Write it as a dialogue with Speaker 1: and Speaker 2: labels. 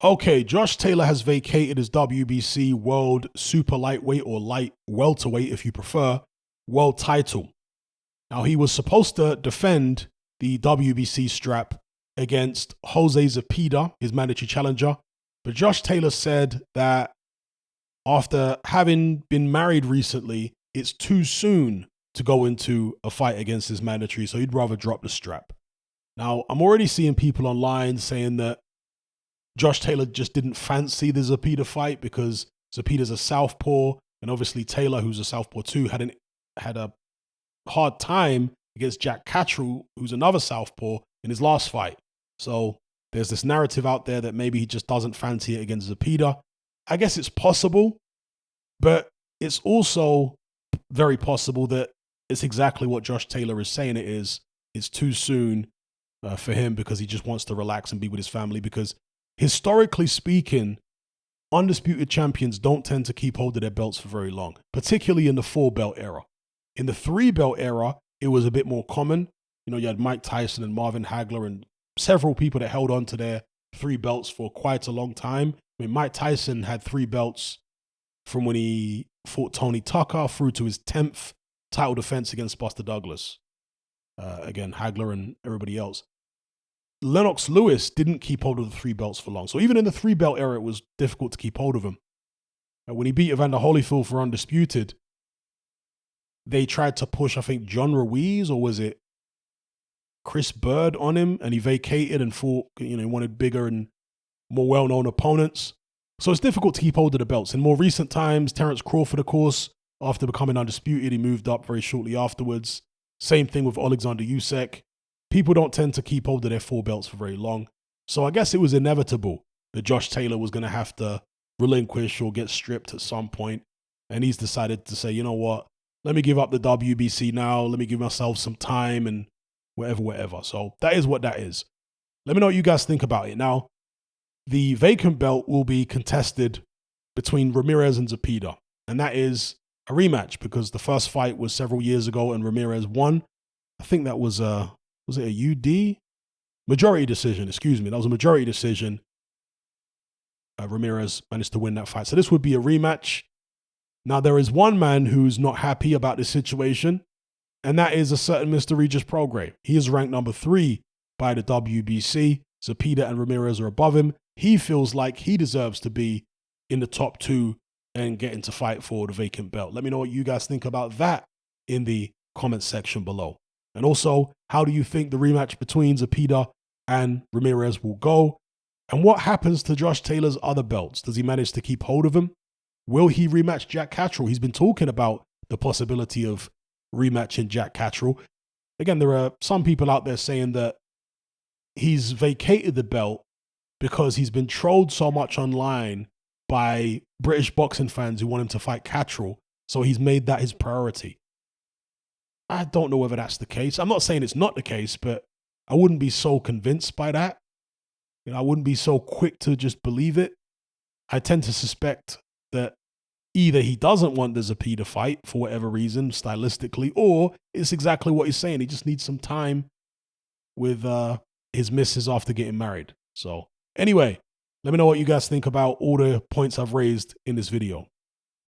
Speaker 1: Okay, Josh Taylor has vacated his WBC World Super Lightweight or Light Welterweight, if you prefer, world title. Now, he was supposed to defend the WBC strap against Jose Zepeda, his mandatory challenger, but Josh Taylor said that after having been married recently, it's too soon to go into a fight against his mandatory, so he'd rather drop the strap. Now, I'm already seeing people online saying that Josh Taylor just didn't fancy the Zepeda fight because Zepeda's a southpaw, and obviously Taylor, who's a southpaw too, had a hard time against Jack Catterall, who's another southpaw, in his last fight. So there's this narrative out there that maybe he just doesn't fancy it against Zepeda. I guess it's possible, but it's also very possible that it's exactly what Josh Taylor is saying it is. It's too soon for him because he just wants to relax and be with his family because historically speaking, undisputed champions don't tend to keep hold of their belts for very long, particularly in the 4-belt era. In the 3-belt era, it was a bit more common. You know, you had Mike Tyson and Marvin Hagler and several people that held on to their 3 belts for quite a long time. I mean, Mike Tyson had 3 belts from when he fought Tony Tucker through to his 10th title defense against Buster Douglas. Again, Hagler and everybody else. Lennox Lewis didn't keep hold of the 3 belts for long. So even in the 3-belt era, it was difficult to keep hold of him. When he beat Evander Holyfield for undisputed, they tried to push, I think, John Ruiz, or was it Chris Bird on him, and he vacated and fought, he wanted bigger and more well-known opponents. So it's difficult to keep hold of the belts. In more recent times, Terence Crawford, of course, after becoming undisputed, he moved up very shortly afterwards. Same thing with Alexander Usyk. People don't tend to keep hold of their 4 belts for very long. So I guess it was inevitable that Josh Taylor was going to have to relinquish or get stripped at some point. And he's decided to say, you know what, let me give up the WBC now. Let me give myself some time and whatever. So that is what that is. Let me know what you guys think about it. Now, the vacant belt will be contested between Ramirez and Zepeda. And that is a rematch because the first fight was several years ago and Ramirez won. I think that was it a UD? Majority decision, excuse me. That was a majority decision. Ramirez managed to win that fight. So this would be a rematch. Now, there is one man who's not happy about this situation, and that is a certain Mr. Regis Prograis. He is ranked number 3 by the WBC. Zepeda and Ramirez are above him. He feels like he deserves to be in the top 2 and get into fight for the vacant belt. Let me know what you guys think about that in the comment section below. And also, how do you think the rematch between Zepeda and Ramirez will go? And what happens to Josh Taylor's other belts? Does he manage to keep hold of him? Will he rematch Jack Catterall? He's been talking about the possibility of rematching Jack Catterall. Again, there are some people out there saying that he's vacated the belt because he's been trolled so much online by British boxing fans who want him to fight Catterall, so he's made that his priority. I don't know whether that's the case. I'm not saying it's not the case, but I wouldn't be so convinced by that. I wouldn't be so quick to just believe it. I tend to suspect that either he doesn't want the Zepeda fight for whatever reason, stylistically, or it's exactly what he's saying. He just needs some time with his missus after getting married. So anyway, let me know what you guys think about all the points I've raised in this video.